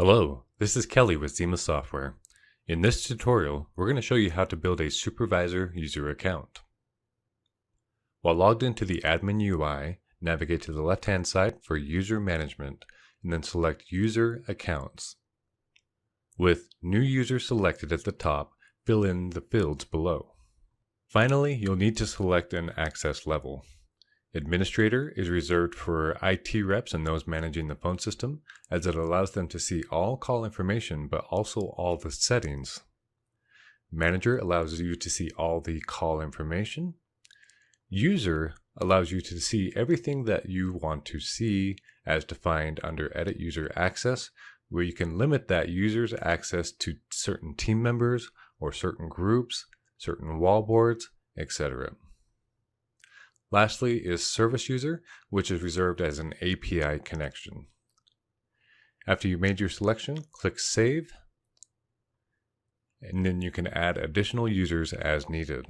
Hello, this is Kelly with Xima Software. In this tutorial, we're going to show you how to build a supervisor user account. While logged into the admin UI, navigate to the left-hand side for user management and then select user accounts. With new user selected at the top, fill in the fields below. Finally, you'll need to select an access level. Administrator is reserved for IT reps and those managing the phone system, as it allows them to see all call information but also all the settings. Manager allows you to see all the call information. User allows you to see everything that you want to see as defined under Edit User Access, where you can limit that user's access to certain team members or certain groups, certain wallboards, etc. Lastly is Service User, which is reserved as an API connection. After you've made your selection, click Save, and then you can add additional users as needed.